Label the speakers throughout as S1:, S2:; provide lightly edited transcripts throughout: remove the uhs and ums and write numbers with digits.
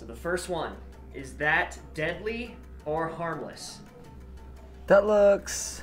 S1: So the first one, is that deadly or harmless?
S2: That looks...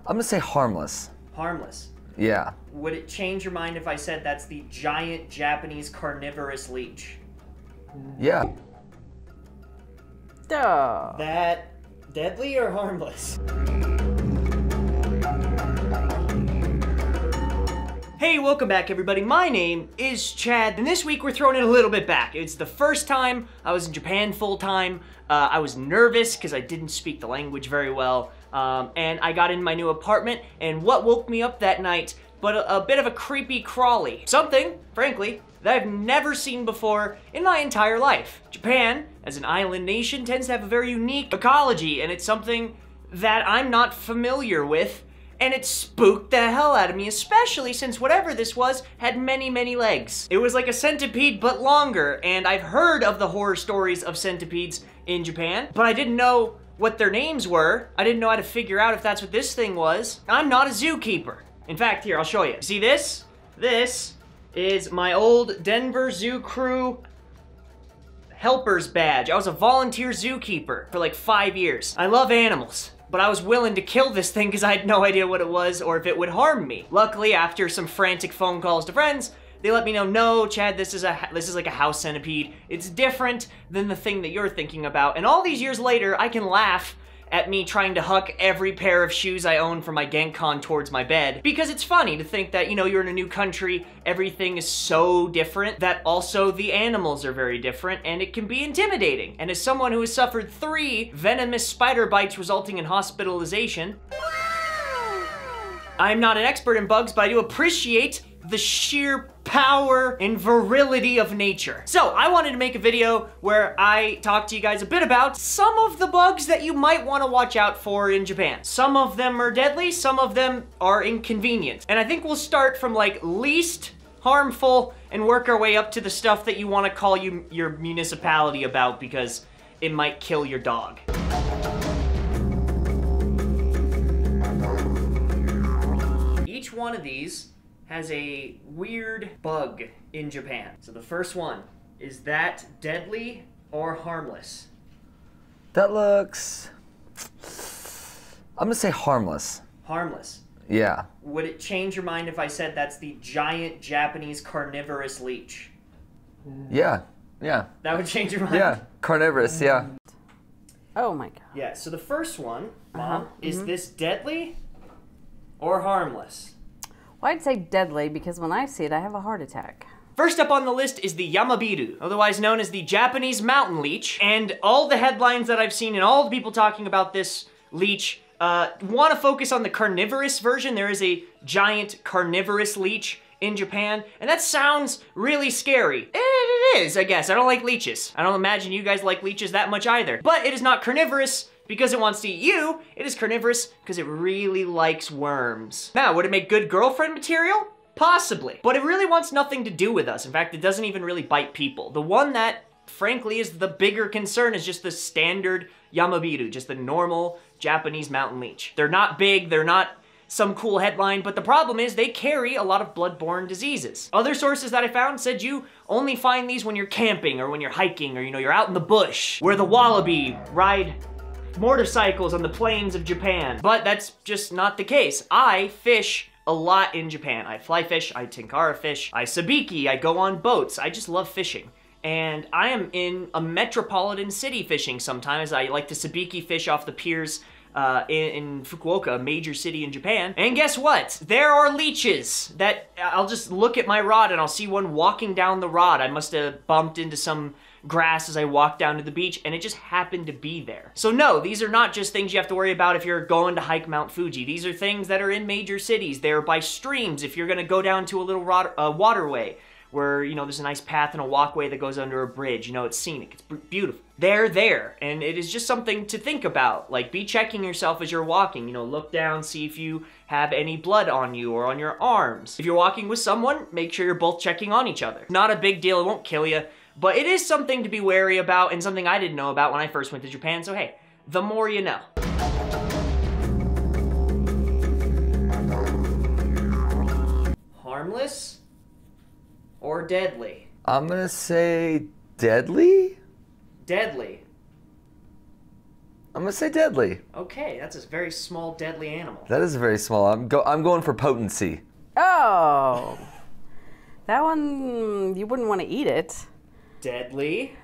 S2: I'm gonna say harmless.
S1: Harmless.
S2: Yeah.
S1: Would it change your mind if I said that's the giant Japanese carnivorous leech?
S2: Yeah.
S3: Duh.
S1: That deadly or harmless? Hey, welcome back everybody. My name is Chad, and this week we're throwing it a little bit back. It's the first time I was in Japan full time. I was nervous because I didn't speak the language very well, and I got in my new apartment, and what woke me up that night but a bit of a creepy crawly. Something, frankly, that I've never seen before in my entire life. Japan, as an island nation, tends to have a very unique ecology, and it's something that I'm not familiar with. And it spooked the hell out of me, especially since whatever this was had many, many legs. It was like a centipede, but longer, and I've heard of the horror stories of centipedes in Japan, but I didn't know what their names were. I didn't know how to figure out if that's what this thing was. I'm not a zookeeper. In fact, here, I'll show you. See this? This is my old Denver Zoo Crew helper's badge. I was a volunteer zookeeper for like 5 years. I love animals, but I was willing to kill this thing because I had no idea what it was or if it would harm me. Luckily, after some frantic phone calls to friends, they let me know, no, Chad, this is like a house centipede. It's different than the thing that you're thinking about. And all these years later, I can laugh at me trying to huck every pair of shoes I own from my Genkon towards my bed. Because it's funny to think that, you know, you're in a new country, everything is so different, that also the animals are very different, and it can be intimidating. And as someone who has suffered 3 venomous spider bites resulting in hospitalization, I'm not an expert in bugs, but I do appreciate the sheer power and virility of nature. So I wanted to make a video where I talk to you guys a bit about some of the bugs that you might want to watch out for in Japan. Some of them are deadly, some of them are inconvenient. And I think we'll start from like least harmful and work our way up to the stuff that you want to call your municipality about because it might kill your dog. Each one of these has a weird bug in Japan. So the first one, is that deadly or harmless?
S2: That looks... I'm gonna say harmless.
S1: Harmless.
S2: Yeah.
S1: Would it change your mind if I said that's the giant Japanese carnivorous leech?
S2: Yeah. Yeah.
S1: That would change your mind?
S2: Yeah. Carnivorous, yeah.
S3: Oh my god.
S1: Yeah, so the first one, Mom, is this deadly or harmless?
S3: Well, I'd say deadly because when I see it, I have a heart attack.
S1: First up on the list is the Yamabiru, otherwise known as the Japanese mountain leech. And all the headlines that I've seen and all the people talking about this leech want to focus on the carnivorous version. There is a giant carnivorous leech in Japan, and that sounds really scary. It is, I guess. I don't like leeches. I don't imagine you guys like leeches that much either. But it is not carnivorous because it wants to eat you. It is carnivorous because it really likes worms. Now, would it make good girlfriend material? Possibly. But it really wants nothing to do with us. In fact, it doesn't even really bite people. The one that, frankly, is the bigger concern is just the standard Yamabiru, just the normal Japanese mountain leech. They're not big, they're not some cool headline, but the problem is they carry a lot of bloodborne diseases. Other sources that I found said you only find these when you're camping or when you're hiking or, you know, you're out in the bush where the wallaby ride motorcycles on the plains of Japan. But that's just not the case. I fish a lot in Japan. I fly fish, I tenkara fish, I sabiki, I go on boats. I just love fishing. And I am in a metropolitan city fishing sometimes. I like to sabiki fish off the piers in Fukuoka, a major city in Japan. And guess what? There are leeches that I'll just look at my rod and I'll see one walking down the rod. I must have bumped into some grass as I walked down to the beach and it just happened to be there. So no, these are not just things you have to worry about if you're going to hike Mount Fuji. These are things that are in major cities. They're by streams if you're gonna go down to a little waterway where, you know, there's a nice path and a walkway that goes under a bridge. You know, it's scenic, it's beautiful. They're there, and it is just something to think about. Like, be checking yourself as you're walking. You know, look down, see if you have any blood on you or on your arms. If you're walking with someone, make sure you're both checking on each other. Not a big deal, it won't kill you, but it is something to be wary about and something I didn't know about when I first went to Japan, so hey, the more you know. Harmless or deadly?
S2: I'm gonna say Deadly?
S1: Deadly.
S2: I'm gonna say deadly.
S1: Okay, that's a very small, deadly animal.
S2: That is very small. I'm going for potency.
S3: Oh. That one, you wouldn't want to eat it.
S1: Deadly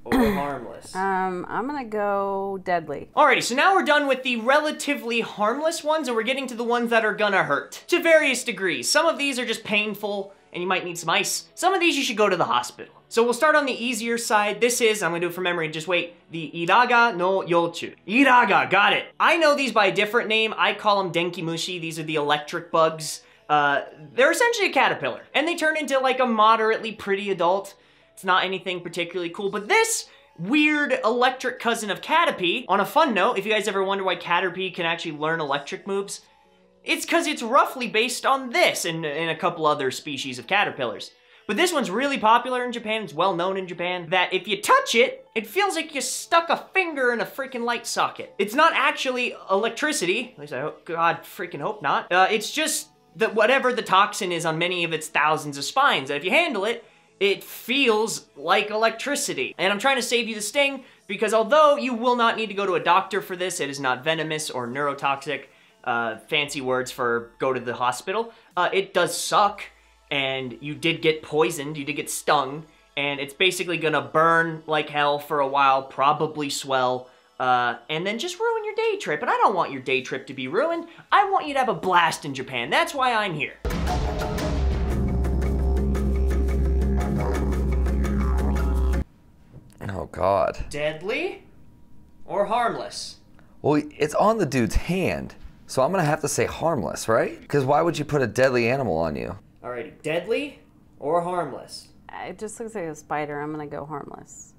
S1: or harmless?
S3: I'm gonna go deadly.
S1: Alrighty, so now we're done with the relatively harmless ones, and we're getting to the ones that are gonna hurt. To various degrees. Some of these are just painful, and you might need some ice. Some of these you should go to the hospital. So we'll start on the easier side. This is, I'm gonna do it from memory, just wait, the Iraga no Yochu. Iraga, got it. I know these by a different name. I call them Denkimushi. These are the electric bugs. They're essentially a caterpillar, and they turn into like a moderately pretty adult. It's not anything particularly cool, but this weird electric cousin of Caterpie, on a fun note, if you guys ever wonder why Caterpie can actually learn electric moves, it's because it's roughly based on this and a couple other species of caterpillars. But this one's really popular in Japan, it's well known in Japan, that if you touch it, it feels like you stuck a finger in a freaking light socket. It's not actually electricity, at least I hope, God freaking hope not. It's just that whatever the toxin is on many of its thousands of spines, and if you handle it, it feels like electricity. And I'm trying to save you the sting, because although you will not need to go to a doctor for this, it is not venomous or neurotoxic, fancy words for go to the hospital, it does suck, and you did get poisoned, you did get stung, and it's basically gonna burn like hell for a while, probably swell, and then just ruin your day trip. And I don't want your day trip to be ruined. I want you to have a blast in Japan. That's why I'm here.
S2: Oh, God.
S1: Deadly or harmless?
S2: Well, it's on the dude's hand, so I'm gonna have to say harmless, right? Because why would you put a deadly animal on you?
S1: Alrighty, deadly or harmless?
S3: It just looks like a spider. I'm gonna go harmless.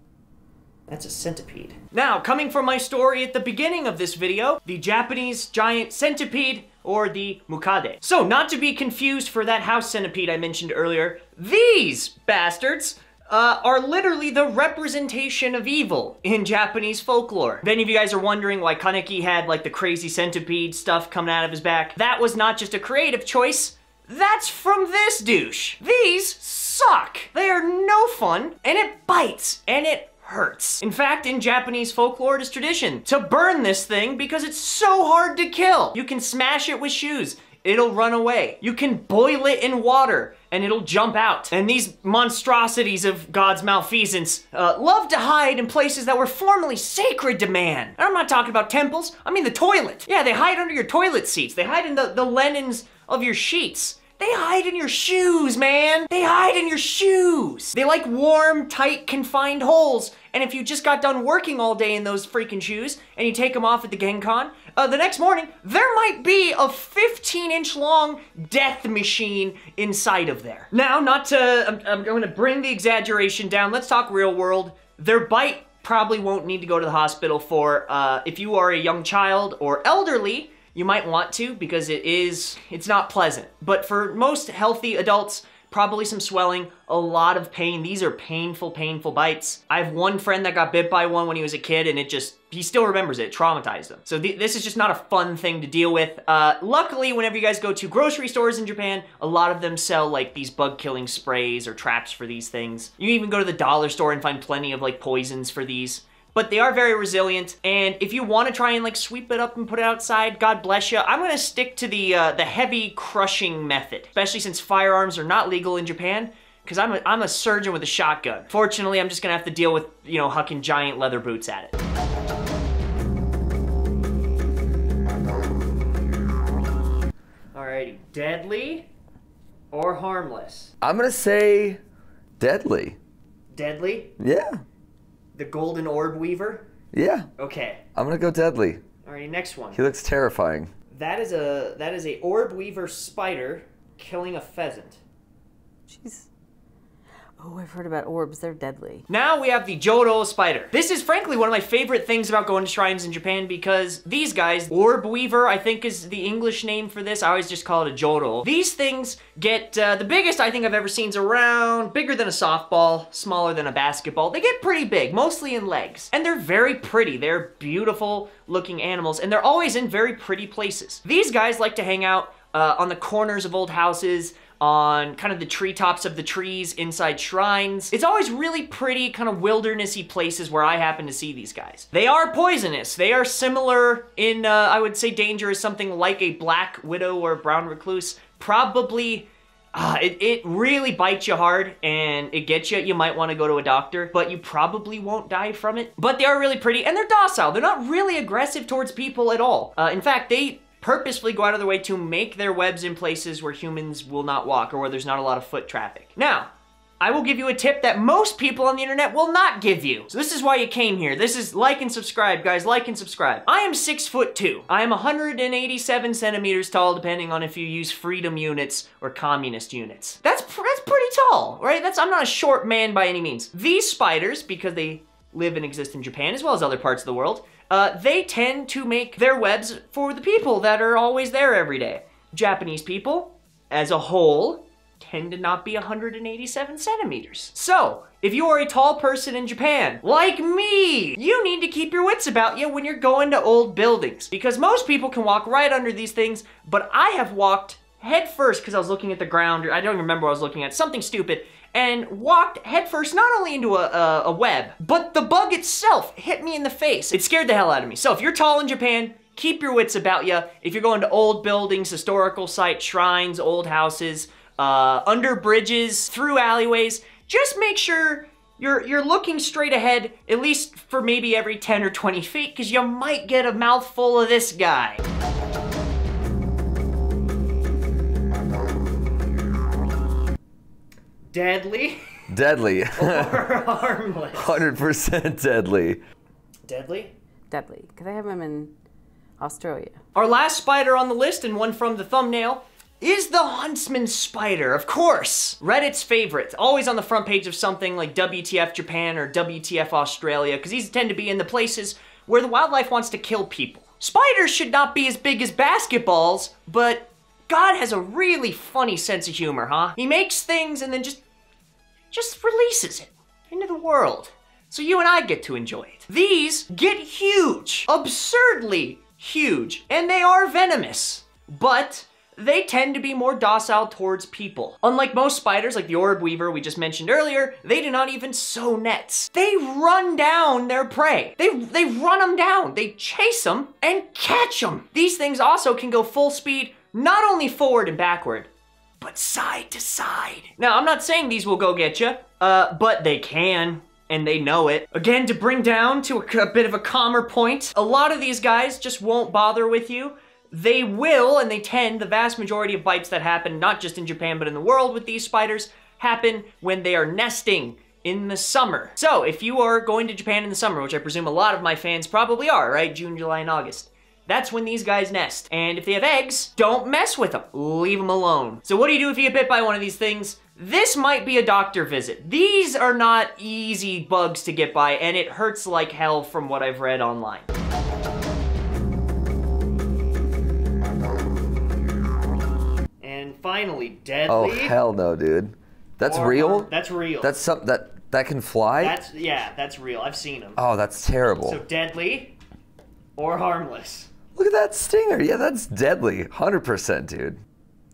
S1: That's a centipede. Now, coming from my story at the beginning of this video, the Japanese giant centipede or the mukade. So, not to be confused for that house centipede I mentioned earlier, these bastards are literally the representation of evil in Japanese folklore. If any of you guys are wondering why Kaneki had like the crazy centipede stuff coming out of his back, that was not just a creative choice, that's from this douche. These suck. They are no fun, and it bites, and it hurts. In fact, in Japanese folklore, it is tradition to burn this thing because it's so hard to kill. You can smash it with shoes. It'll run away. You can boil it in water and it'll jump out. And these monstrosities of God's malfeasance love to hide in places that were formerly sacred to man. And I'm not talking about temples, I mean the toilet. Yeah, they hide under your toilet seats. They hide in the linens of your sheets. They hide in your shoes, man. They hide in your shoes. They like warm, tight, confined holes. And if you just got done working all day in those freaking shoes and you take them off at the Genkan, the next morning, there might be a 15-inch long death machine inside of there. Now, I'm going to bring the exaggeration down. Let's talk real world. Their bite probably won't need to go to the hospital for. If you are a young child or elderly, you might want to because it's not pleasant. But for most healthy adults, probably some swelling, a lot of pain. These are painful, painful bites. I have one friend that got bit by one when he was a kid and he still remembers it. It traumatized him. So this is just not a fun thing to deal with. Luckily, whenever you guys go to grocery stores in Japan, a lot of them sell like these bug killing sprays or traps for these things. You can even go to the dollar store and find plenty of like poisons for these. But they are very resilient, and if you want to try and like sweep it up and put it outside, God bless you. I'm gonna stick to the heavy crushing method, especially since firearms are not legal in Japan, because I'm a surgeon with a shotgun. Fortunately, I'm just gonna have to deal with, you know, hucking giant leather boots at it. Alrighty, deadly or harmless?
S2: I'm gonna say deadly.
S1: Deadly?
S2: Yeah.
S1: The golden orb weaver?
S2: Yeah.
S1: Okay.
S2: I'm gonna go deadly.
S1: Alrighty, next one.
S2: He looks terrifying.
S1: That is a orb weaver spider killing a pheasant.
S3: Jeez. Oh, I've heard about orbs. They're deadly.
S1: Now we have the Joro spider. This is frankly one of my favorite things about going to shrines in Japan because these guys, orb weaver I think is the English name for this. I always just call it a Joro. These things get, the biggest I think I've ever seen is around bigger than a softball, smaller than a basketball. They get pretty big, mostly in legs. And they're very pretty. They're beautiful looking animals and they're always in very pretty places. These guys like to hang out on the corners of old houses, on kind of the treetops of the trees inside shrines. It's always really pretty, kind of wildernessy places where I happen to see these guys. They are poisonous. They are similar in, I would say, danger as something like a black widow or brown recluse. Probably, it really bites you hard and it gets you. You might want to go to a doctor, but you probably won't die from it. But they are really pretty and they're docile. They're not really aggressive towards people at all. In fact, they purposefully go out of their way to make their webs in places where humans will not walk or where there's not a lot of foot traffic. Now, I will give you a tip that most people on the internet will not give you. So this is why you came here. This is like and subscribe, guys, like and subscribe. I am 6'2". I am 187 centimeters tall, depending on if you use freedom units or communist units. That's pretty tall, right? I'm not a short man by any means. These spiders, because they live and exist in Japan as well as other parts of the world, they tend to make their webs for the people that are always there every day. Japanese people, as a whole, tend to not be 187 centimeters. So, if you are a tall person in Japan, like me, you need to keep your wits about you when you're going to old buildings. Because most people can walk right under these things, but I have walked head first because I was looking at the ground, or I don't remember what I was looking at, something stupid, and walked headfirst not only into a web, but the bug itself hit me in the face. It scared the hell out of me. So if you're tall in Japan, keep your wits about you. If you're going to old buildings, historical sites, shrines, old houses, under bridges, through alleyways, just make sure you're looking straight ahead, at least for maybe every 10 or 20 feet, because you might get a mouthful of this guy. Deadly?
S2: Deadly.
S1: Or harmless?
S2: 100% deadly.
S1: Deadly?
S3: Deadly, because I have them in Australia.
S1: Our last spider on the list, and one from the thumbnail, is the Huntsman Spider, of course. Reddit's favorite. Always on the front page of something like WTF Japan or WTF Australia, because these tend to be in the places where the wildlife wants to kill people. Spiders should not be as big as basketballs, but God has a really funny sense of humor, huh? He makes things and then just releases it into the world. So you and I get to enjoy it. These get huge, absurdly huge, and they are venomous, but they tend to be more docile towards people. Unlike most spiders, like the orb weaver we just mentioned earlier, they do not even sew nets. They run down their prey. They run them down. They chase them and catch them. These things also can go full speed, not only forward and backward, but side to side. Now, I'm not saying these will go get you, but they can, and they know it. Again, to bring down to a bit of a calmer point, a lot of these guys just won't bother with you. They will, and they tend, the vast majority of bites that happen, not just in Japan, but in the world with these spiders, happen when they are nesting in the summer. So, if you are going to Japan in the summer, which I presume a lot of my fans probably are, right? June, July, and August. That's when these guys nest. And if they have eggs, don't mess with them. Leave them alone. So what do you do if you get bit by one of these things? This might be a doctor visit. These are not easy bugs to get by, and it hurts like hell from what I've read online. And finally, deadly.
S2: Oh, hell no, dude. That's real?
S1: That's real.
S2: That's something that can fly?
S1: That's real. I've seen them.
S2: Oh, that's terrible.
S1: So deadly or harmless?
S2: Look at that stinger. Yeah, that's deadly. 100%, dude.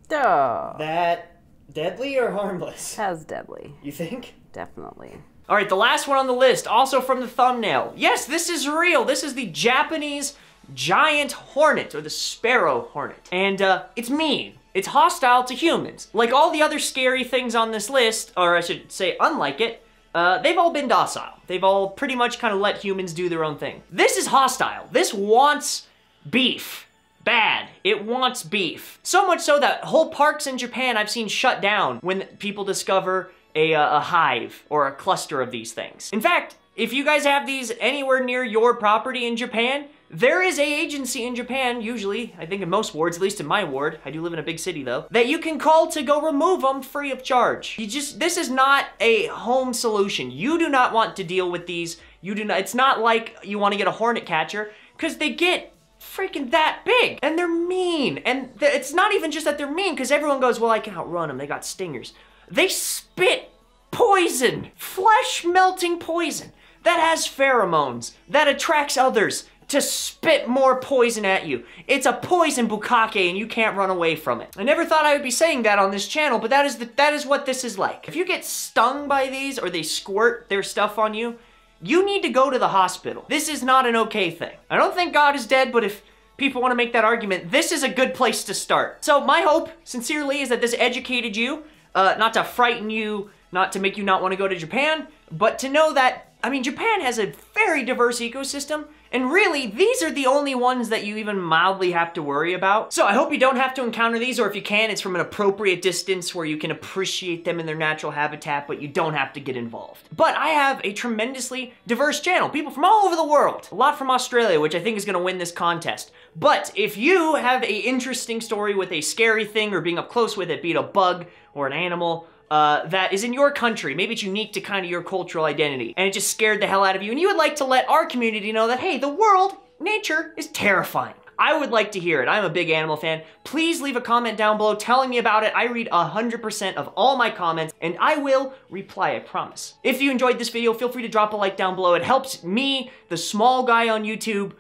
S3: Duh.
S1: That deadly or harmless?
S3: That's deadly.
S1: You think?
S3: Definitely.
S1: All right, the last one on the list, also from the thumbnail. Yes, this is real. This is the Japanese giant hornet, or the sparrow hornet. And it's mean. It's hostile to humans. Like all the other scary things on this list, or I should say unlike it, they've all been docile. They've all pretty much kind of let humans do their own thing. This is hostile. This wants beef. Bad. It wants beef. So much so that whole parks in Japan I've seen shut down when people discover a hive or a cluster of these things. In fact, if you guys have these anywhere near your property in Japan, there is an agency in Japan, usually, I think in most wards, at least in my ward, I do live in a big city though, that you can call to go remove them free of charge. This is not a home solution. You do not want to deal with these. It's not like you want to get a hornet catcher, because they get freaking that big, and they're mean. And it's not even just that they're mean, because everyone goes, well, I can outrun them, they got stingers. They spit poison, flesh-melting poison, that has pheromones, that attracts others, to spit more poison at you. It's a poison bukkake and you can't run away from it. I never thought I would be saying that on this channel, but that is what this is like. If you get stung by these or they squirt their stuff on you, you need to go to the hospital. This is not an okay thing. I don't think God is dead, but if people want to make that argument, this is a good place to start. So my hope, sincerely, is that this educated you, not to frighten you, not to make you not want to go to Japan, but to know that, I mean, Japan has a very diverse ecosystem, and really, these are the only ones that you even mildly have to worry about. So I hope you don't have to encounter these, or if you can, it's from an appropriate distance where you can appreciate them in their natural habitat, but you don't have to get involved. But I have a tremendously diverse channel, people from all over the world. A lot from Australia, which I think is gonna win this contest. But if you have an interesting story with a scary thing or being up close with it, be it a bug or an animal, that is in your country, maybe it's unique to kind of your cultural identity, and it just scared the hell out of you, and you would like to let our community know that, hey, the world, nature, is terrifying. I would like to hear it. I'm a big animal fan. Please leave a comment down below telling me about it. I read 100% of all my comments, and I will reply, I promise. If you enjoyed this video, feel free to drop a like down below. It helps me, the small guy on YouTube,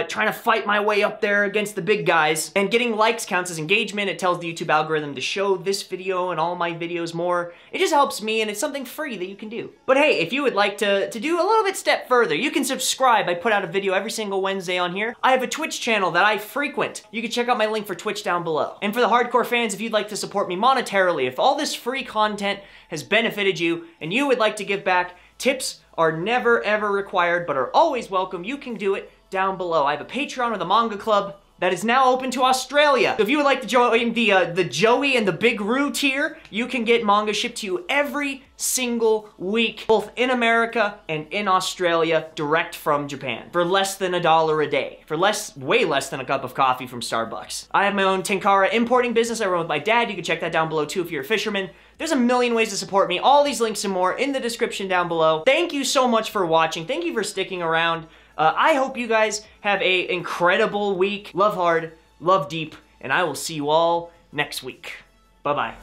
S1: trying to fight my way up there against the big guys. And getting likes counts as engagement. It tells the YouTube algorithm to show this video and all my videos more. It just helps me, and it's something free that you can do. But hey, if you would like to do a little bit step further, you can subscribe. I put out a video every single Wednesday on here. I have a Twitch channel that I frequent. You can check out my link for Twitch down below. And for the hardcore fans, if you'd like to support me monetarily, if all this free content has benefited you and you would like to give back, tips are never ever required, but are always welcome. You can do it down below. I have a Patreon or the Manga Club that is now open to Australia. So if you would like to join the Joey and the Big Roo tier, you can get manga shipped to you every single week, both in America and in Australia, direct from Japan, for less than $1 a day, for way less than a cup of coffee from Starbucks. I have my own Tenkara importing business I run with my dad. You can check that down below too if you're a fisherman. There's a million ways to support me. All these links and more in the description down below. Thank you so much for watching. Thank you for sticking around. I hope you guys have an incredible week. Love hard, love deep, and I will see you all next week. Bye-bye.